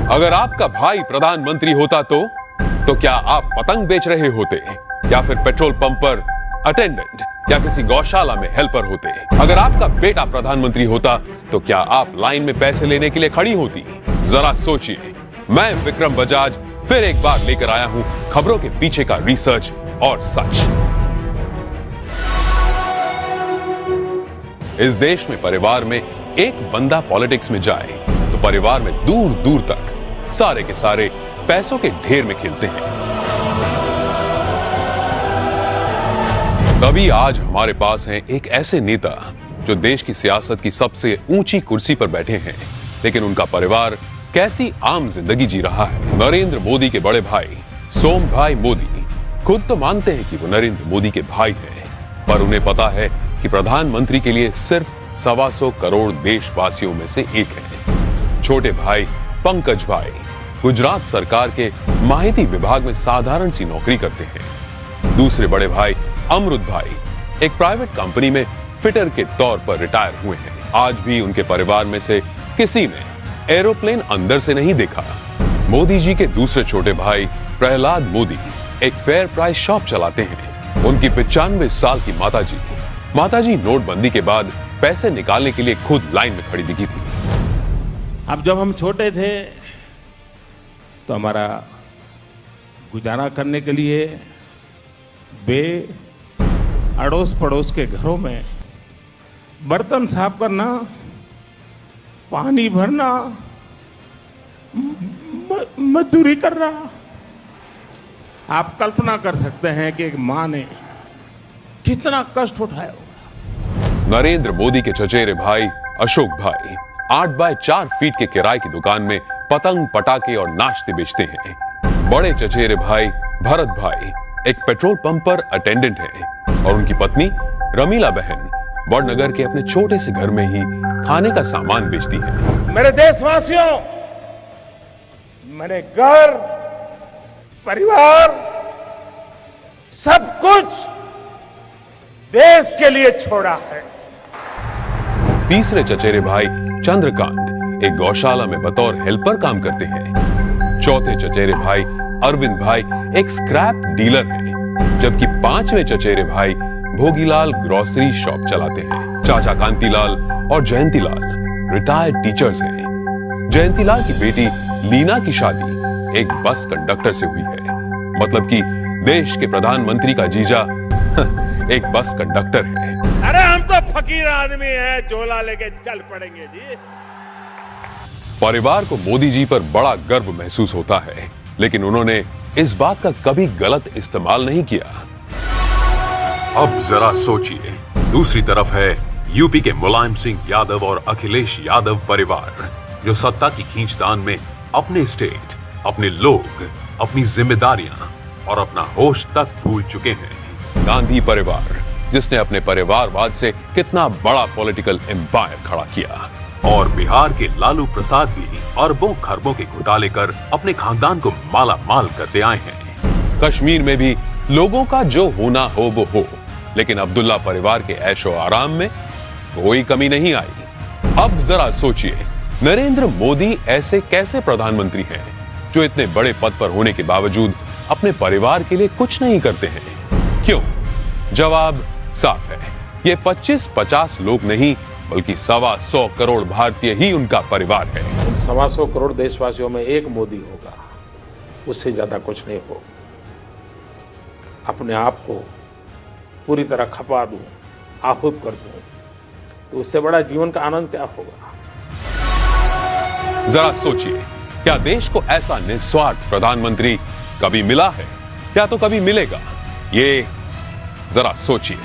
अगर आपका भाई प्रधानमंत्री होता तो क्या आप पतंग बेच रहे होते या फिर पेट्रोल पंप पर अटेंडेंट या किसी गौशाला में हेल्पर होते? अगर आपका बेटा प्रधानमंत्री होता तो क्या आप लाइन में पैसे लेने के लिए खड़ी होती? जरा सोचिए। मैं विक्रम बजाज फिर एक बार लेकर आया हूं खबरों के पीछे का रिसर्च और सच। इस देश में परिवार में एक बंदा पॉलिटिक्स में जाए तो परिवार में दूर दूर तक सारे के सारे पैसों के ढेर में खेलते हैं। तभी आज हमारे पास हैं एक ऐसे नेता जो देश की सियासत की सबसे ऊंची कुर्सी पर बैठे हैं, लेकिन उनका परिवार कैसी आम जिंदगी जी रहा है। नरेंद्र मोदी के बड़े भाई सोम भाई मोदी खुद तो मानते हैं कि वो नरेंद्र मोदी के भाई हैं, पर उन्हें पता है कि प्रधानमंत्री के लिए सिर्फ 125 करोड़ देशवासियों में से एक है। छोटे भाई पंकज भाई गुजरात सरकार के माहिती विभाग में साधारण सी नौकरी करते हैं। दूसरे बड़े भाई अमृत भाई एक प्राइवेट कंपनी में फिटर के तौर पर रिटायर हुए हैं। आज भी उनके परिवार में से किसी ने एरोप्लेन अंदर से नहीं देखा। मोदी जी के दूसरे छोटे भाई प्रहलाद मोदी एक फेयर प्राइस शॉप चलाते हैं। उनकी 95 साल की माताजी नोटबंदी के बाद पैसे निकालने के लिए खुद लाइन में खड़ी दिखी थी। अब जब हम छोटे थे तो हमारा गुजारा करने के लिए वे अड़ोस पड़ोस के घरों में बर्तन साफ करना, पानी भरना, मजदूरी करना। आप कल्पना कर सकते हैं कि एक मां ने कितना कष्ट उठाया होगा। नरेंद्र मोदी के चचेरे भाई अशोक भाई 8 बाय 4 फीट के किराए की दुकान में पतंग पटाखे और नाश्ते बेचते हैं। बड़े चचेरे भाई भरत भाई एक पेट्रोल पंप पर अटेंडेंट हैं और उनकी पत्नी रमीला बहन वडनगर के अपने छोटे से घर में ही खाने का सामान बेचती है। मेरे देशवासियों, मैंने घर, परिवार, सब कुछ देश के लिए छोड़ा है। तीसरे चचेरे भाई चंद्रकांत एक गौशाला में बतौर हेल्पर काम करते हैं। चौथे चचेरे भाई अरविंद भाई एक स्क्रैप डीलर हैं, जबकि 5वें चचेरे भाई भोगीलाल ग्रोसरी शॉप चलाते हैं। चाचा कांतीलाल और जयंतीलाल रिटायर्ड टीचर्स हैं। जयंतीलाल की बेटी लीना की शादी एक बस कंडक्टर से हुई है। मतलब कि देश के प्रधानमंत्री का जीजा एक बस कंडक्टर है। अरे हम तो फकीर आदमी हैं, झोला लेके चल पड़ेंगे जी। परिवार को मोदी जी पर बड़ा गर्व महसूस होता है, लेकिन उन्होंने इस बात का कभी गलत इस्तेमाल नहीं किया। अब जरा सोचिए, दूसरी तरफ है यूपी के मुलायम सिंह यादव और अखिलेश यादव परिवार, जो सत्ता की खींचतान में अपने स्टेट, अपने लोग, अपनी जिम्मेदारियां और अपना होश तक भूल चुके हैं। गांधी परिवार जिसने अपने परिवारवाद से कितना बड़ा पॉलिटिकल एम्पायर खड़ा किया, और बिहार के लालू प्रसाद भी अरबों खरबों के घोटाले कर अपने खानदान को माला माल करते आए हैं। कश्मीर में भी लोगों का जो होना हो वो हो, लेकिन अब्दुल्ला परिवार के ऐशो आराम में कोई कमी नहीं आई। अब जरा सोचिए, नरेंद्र मोदी ऐसे कैसे प्रधानमंत्री हैं जो इतने बड़े पद पर होने के बावजूद अपने परिवार के लिए कुछ नहीं करते हैं? क्यों? जवाब साफ है, ये 25-50 लोग नहीं बल्कि 125 करोड़ भारतीय ही उनका परिवार है। 125 करोड़ देशवासियों में एक मोदी होगा, उससे ज्यादा कुछ नहीं हो। अपने आप को पूरी तरह खपा दूं, आहूत कर दूं, तो उससे बड़ा जीवन का आनंद क्या होगा? जरा सोचिए, क्या देश को ऐसा निस्वार्थ प्रधानमंत्री कभी मिला है या तो कभी मिलेगा? ये जरा सोचिए।